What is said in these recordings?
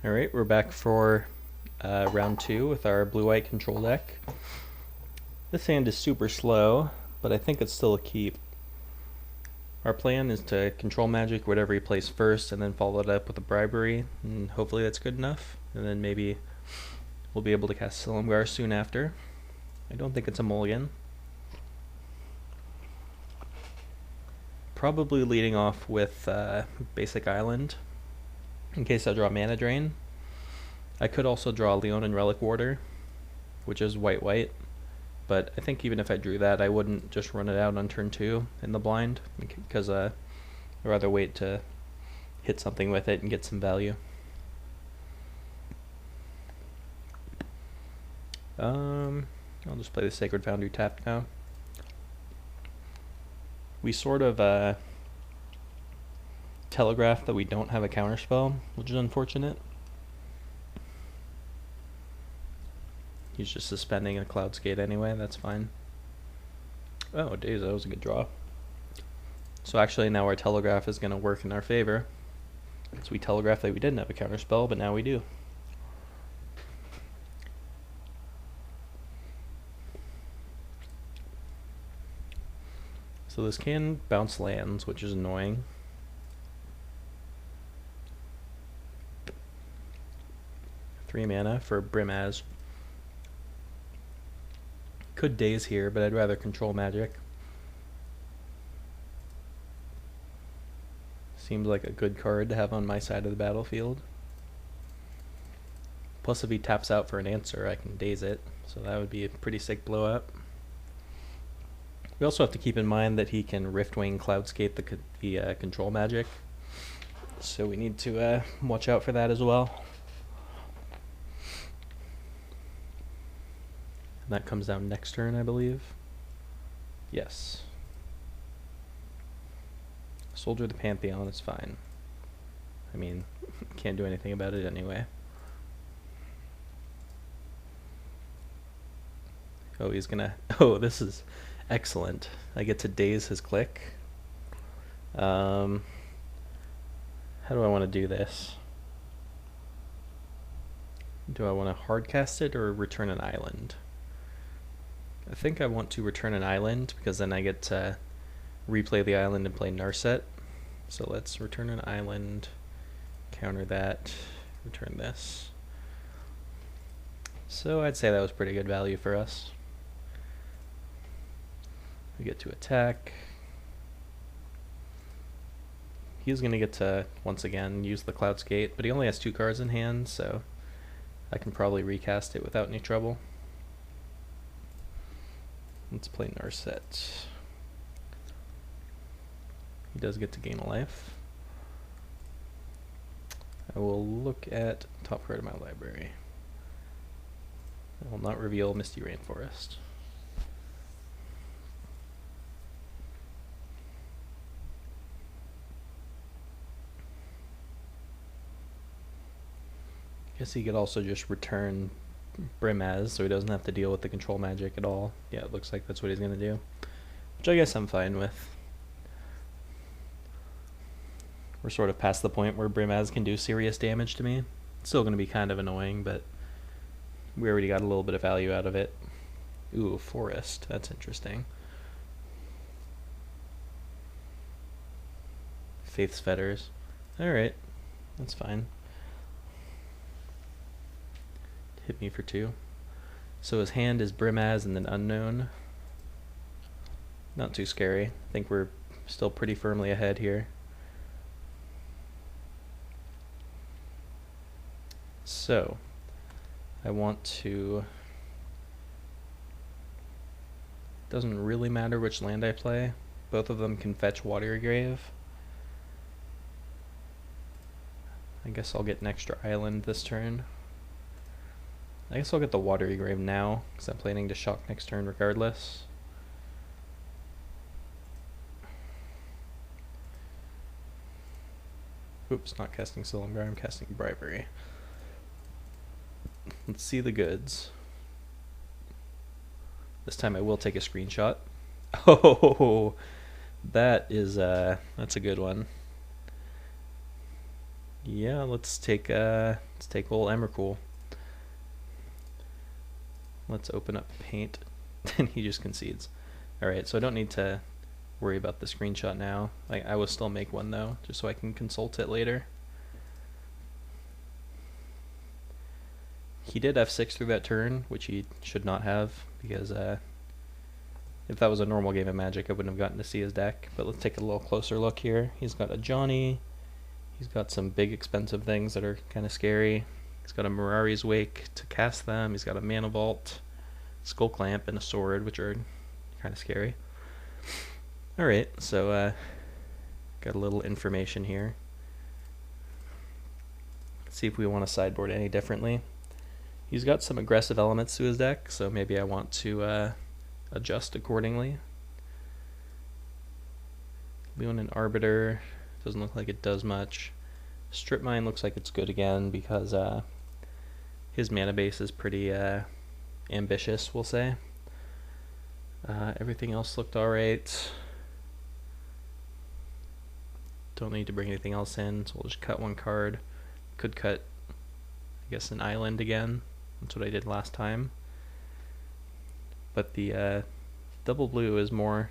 Alright, we're back for round 2 with our blue-white control deck. This hand is super slow, but I think it's still a keep. Our plan is to control magic whatever he plays first and then follow it up with a bribery, and hopefully that's good enough. And then maybe we'll be able to cast Silumgar soon after. I don't think it's a mulligan. Probably leading off with Basic Island, in case I draw Mana Drain. I could also draw Leonin Relic Warder, which is white-white, but I think even if I drew that, I wouldn't just run it out on turn 2 in the blind, because I'd rather wait to hit something with it and get some value. I'll just play the Sacred Foundry tapped now. We sort of telegraph that we don't have a counterspell, which is unfortunate. He's just suspending a Cloudskate anyway, that's fine. Oh, days, that was a good draw. So actually now our telegraph is going to work in our favor. So we telegraphed that we didn't have a counterspell, but now we do. So this can bounce lands, which is annoying. Three mana for Brimaz. Could daze here, but I'd rather control magic. Seems like a good card to have on my side of the battlefield. Plus if he taps out for an answer, I can daze it, so that would be a pretty sick blow up. We also have to keep in mind that he can Riftwing Cloudskate the control magic, so we need to watch out for that as well. And that comes down next turn, I believe. Yes. Soldier of the Pantheon is fine. I mean, can't do anything about it anyway. Oh, he's gonna... Oh, this is excellent. I get to daze his click. How do I want to do this? Do I want to hardcast it or return an island? I think I want to return an island, because then I get to replay the island and play Narset. So let's return an island, counter that, return this. So I'd say that was pretty good value for us. We get to attack. He's going to get to, once again, use the Cloudskate, but he only has 2 cards in hand, so I can probably recast it without any trouble. Let's play Narset. He does get to gain a life. I will look at top card of my library. I will not reveal Misty Rainforest. Guess he could also just return Brimaz, so he doesn't have to deal with the control magic at all. Yeah, it looks like that's what he's going to do, which I guess I'm fine with. We're sort of past the point where Brimaz can do serious damage to me. It's still going to be kind of annoying, but we already got a little bit of value out of it. Ooh, Forest. That's interesting. Faith's Fetters. Alright, that's fine. Hit me for 2. So his hand is Brimaz and then Unknown. Not too scary. I think we're still pretty firmly ahead here. So, I want to... Doesn't really matter which land I play. Both of them can fetch Watery Grave. I guess I'll get an extra island this turn. I guess I'll get the Watery Grave now, because I'm planning to shock next turn regardless. Oops, not casting Silumgar, I'm casting Bribery. Let's see the goods. This time I will take a screenshot. Oh, that is, that's a good one. Yeah, let's take Let's take old Emrakul. Let's open up Paint. And he just concedes. Alright, so I don't need to worry about the screenshot now. I will still make one though, just so I can consult it later. He did F6 through that turn, which he should not have, because if that was a normal game of Magic, I wouldn't have gotten to see his deck. But let's take a little closer look here. He's got a Johnny. He's got some big expensive things that are kind of scary. He's got a Mirari's Wake to cast them. He's got a Mana Vault, Skull Clamp, and a Sword, which are kind of scary. Alright, so got a little information here. Let's see if we want to sideboard any differently. He's got some aggressive elements to his deck, so maybe I want to adjust accordingly. We want an Arbiter. Doesn't look like it does much. Strip Mine looks like it's good again because his mana base is pretty ambitious, we'll say. Everything else looked alright. Don't need to bring anything else in, so we'll just cut one card. Could cut, I guess, an island again. That's what I did last time. But the double blue is more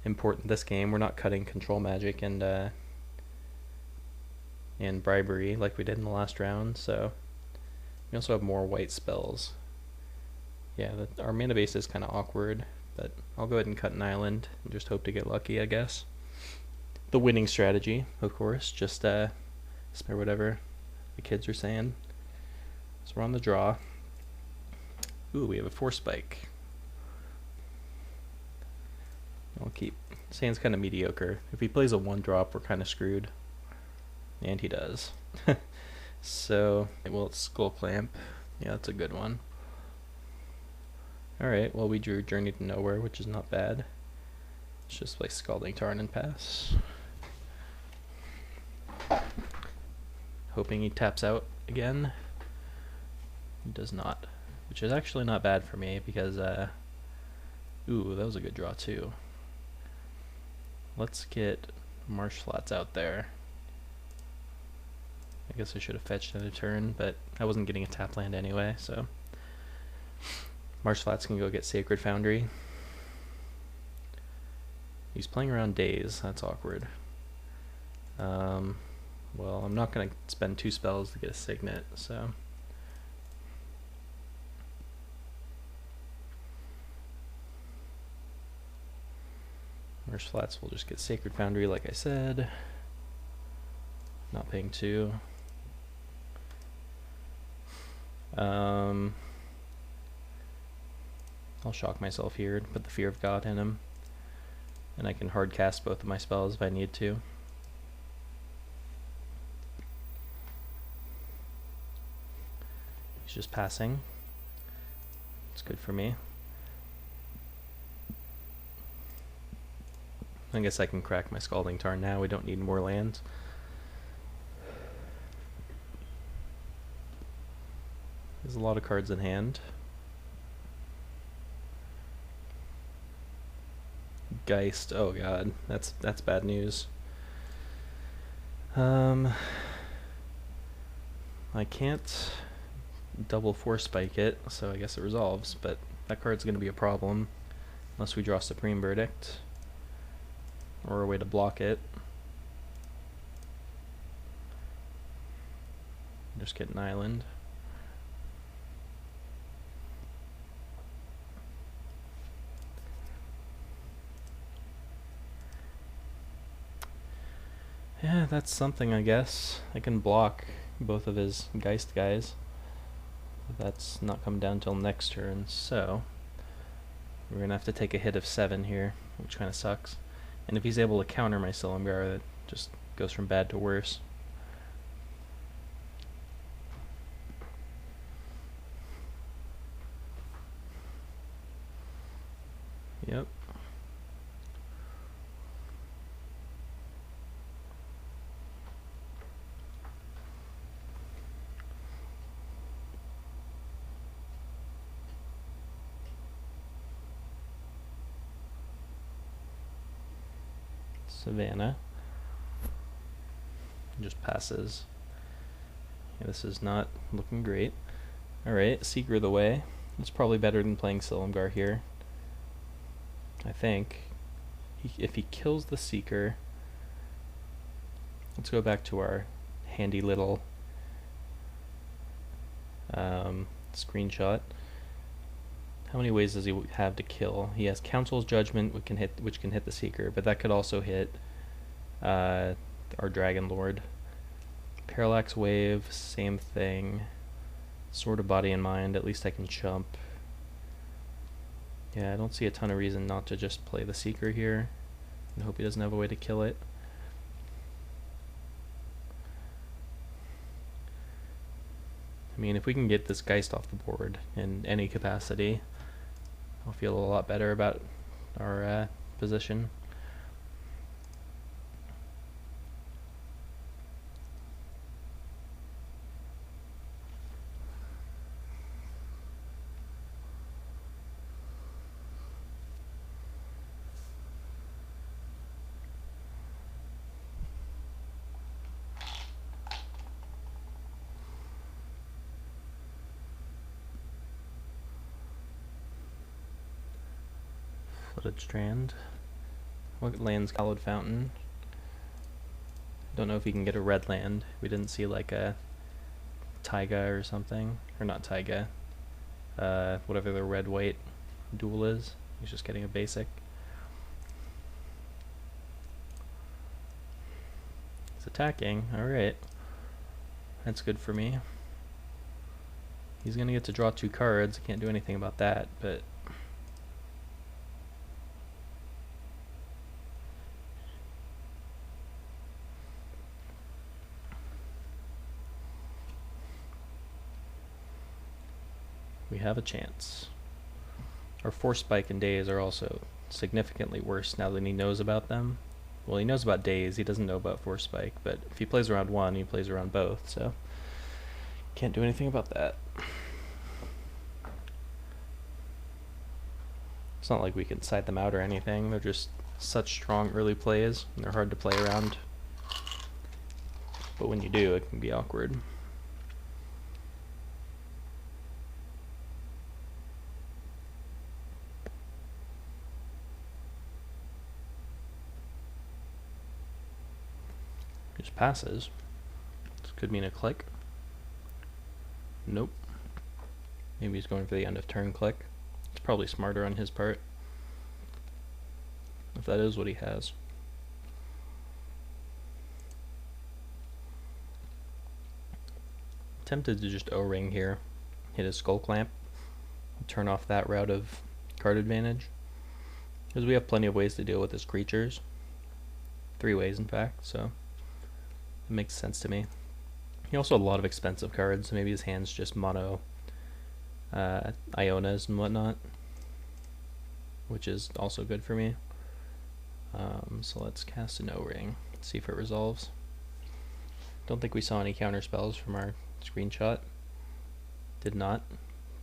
important this game. We're not cutting control magic and bribery like we did in the last round, so we also have more white spells. Yeah, our mana base is kind of awkward, but I'll go ahead and cut an island and just hope to get lucky, I guess. The winning strategy, of course, just spare whatever the kids are saying. So we're on the draw. Ooh, we have a Force Spike. I'll keep. Sand's kind of mediocre. If he plays a 1-drop, we're kind of screwed. And he does. So, well, it's Skull Clamp. Yeah, that's a good one. Alright, well, we drew Journey to Nowhere, which is not bad. Let's just play Scalding Tarn and pass. Hoping he taps out again. He does not. Which is actually not bad for me because, ooh, that was a good draw too. Let's get Marsh Flats out there. I guess I should have fetched another turn, but I wasn't getting a tap land anyway, so. Marsh Flats can go get Sacred Foundry. He's playing around Daze, that's awkward. Well, I'm not going to spend 2 spells to get a Signet, so. Marsh Flats will just get Sacred Foundry, like I said. Not paying 2. I'll shock myself here and put the Fear of God in him. And I can hard cast both of my spells if I need to. He's just passing. It's good for me. I guess I can crack my Scalding Tarn now. We don't need more lands. There's a lot of cards in hand. Geist. Oh god, that's bad news. I can't double Force Spike it, so I guess it resolves, but that card's going to be a problem unless we draw Supreme Verdict or a way to block it. Just get an island. Yeah, that's something, I guess. I can block both of his Geist guys. That's not coming down till next turn, so we're gonna have to take a hit of 7 here, which kind of sucks. And if he's able to counter my Silumgar, that just goes from bad to worse. Yep. Savannah just passes. Yeah, this is not looking great. Alright, Seeker the way. It's probably better than playing Silumgar here. I think. If he kills the Seeker... Let's go back to our handy little screenshot. How many ways does he have to kill? He has Council's Judgment, which can hit the Seeker, but that could also hit our Dragon Lord. Parallax Wave, same thing. Sword of Body and Mind, at least I can jump. Yeah, I don't see a ton of reason not to just play the Seeker here. I hope he doesn't have a way to kill it. I mean, if we can get this Geist off the board in any capacity, I'll feel a lot better about our position. Flooded Strand. What land's Hallowed Fountain? Don't know if you can get a red land. We didn't see like a Taiga or something. Or not Taiga. Whatever the red-white duel is. He's just getting a basic. He's attacking. Alright. That's good for me. He's gonna get to draw 2 cards. Can't do anything about that, but... we have a chance. Our Force Spike and Daze are also significantly worse now that he knows about them. Well, he knows about Daze, he doesn't know about Force Spike, but if he plays around one, he plays around both, so can't do anything about that. It's not like we can side them out or anything, they're just such strong early plays, and they're hard to play around. But when you do, it can be awkward. Just passes. This could mean a click. Nope. Maybe he's going for the end of turn click. It's probably smarter on his part, if that is what he has. Tempted to just O-ring here, hit his Skull Clamp, turn off that route of card advantage, because we have plenty of ways to deal with his creatures. 3 ways, in fact, so it makes sense to me. He also had a lot of expensive cards, so maybe his hand's just mono Ionas and whatnot, which is also good for me. So let's cast an O-ring, see if it resolves. Don't think we saw any counter spells from our screenshot. Did not,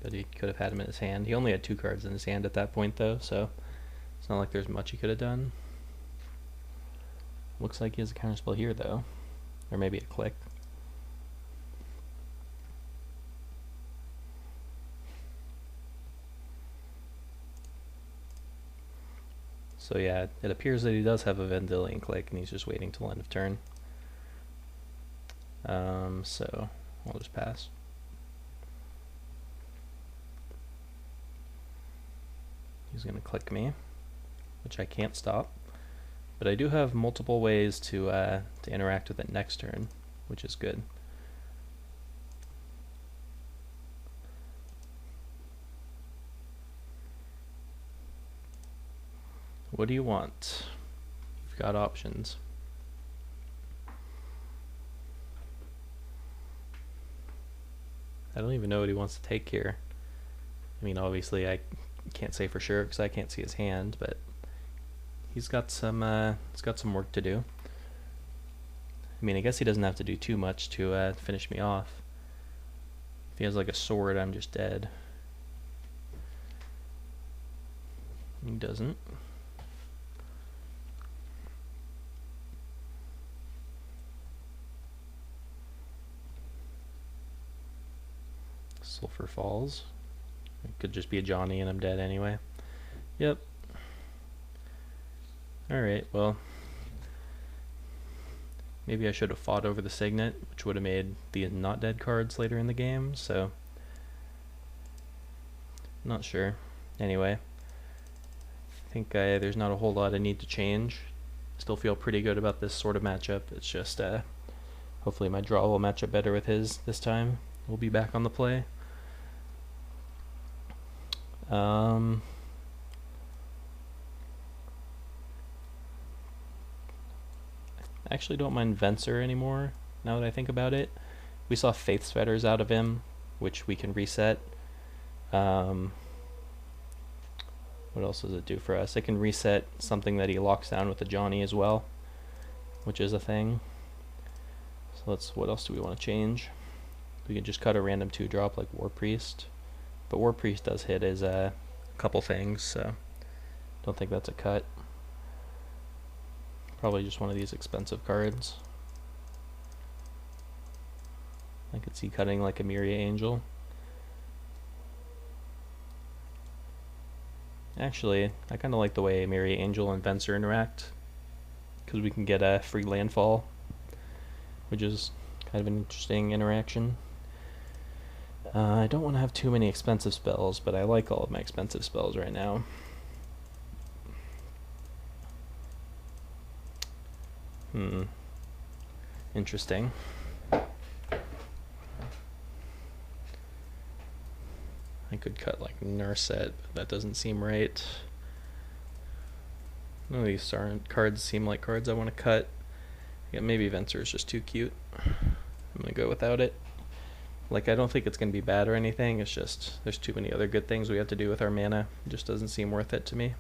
but he could have had him in his hand. He only had 2 cards in his hand at that point though, so it's not like there's much he could have done. Looks like he has a counter spell here though, or maybe a click. So yeah, it appears that he does have a Vendilion Click and he's just waiting till end of turn. So I'll just pass. He's gonna click me, which I can't stop, but I do have multiple ways to interact with it next turn, which is good. What do you want? You've got options. I don't even know what he wants to take here. I mean, obviously I can't say for sure because I can't see his hand, but he's got some work to do. I mean, I guess he doesn't have to do too much to finish me off. If he has like a sword, I'm just dead. He doesn't. Sulfur Falls. It could just be a Johnny and I'm dead anyway. Yep. Alright, well, maybe I should have fought over the Signet, which would have made the not dead cards later in the game, so not sure. Anyway, I think there's not a whole lot I need to change. Still feel pretty good about this sort of matchup. It's just hopefully my draw will match up better with his this time. We'll be back on the play. I actually don't mind Venser anymore, now that I think about it. We saw Faith's Fetters out of him, which we can reset. What else does it do for us? It can reset something that he locks down with the Johnny as well, which is a thing. So what else do we want to change? We can just cut a random 2-drop like War Priest. But War Priest does hit as a couple things, so don't think that's a cut. Probably just one of these expensive cards. I could see cutting like a Miria Angel. Actually, I kind of like the way Miria Angel and Venser interact, because we can get a free landfall, which is kind of an interesting interaction. I don't want to have too many expensive spells, but I like all of my expensive spells right now. Interesting. I could cut like Narset, but that doesn't seem right. None of these cards seem like cards I want to cut. Yeah, maybe Venser is just too cute. I'm gonna go without it. Like, I don't think it's gonna be bad or anything, it's just there's too many other good things we have to do with our mana. It just doesn't seem worth it to me.